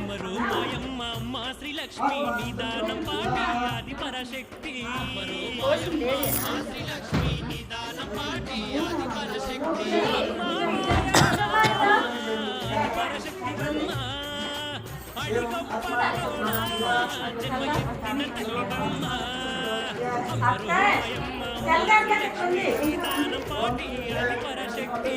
అమ్మరు మాయమ్మ అమ్మ శ్రీలక్ష్మి నిదానం పాటి ఆది పరశక్తి అమ్మరు మాయమ్మ అమ్మ శ్రీలక్ష్మి నిదానం పాటి ఆది పరశక్తి పరశక్తి బ్రహ్మ అడి గొప్ప జన్మ ఎత్తిన తల్లి బ్రహ్మ అమ్మరు మాయమ్మ నిదానం పాటి ఆది పరశక్తి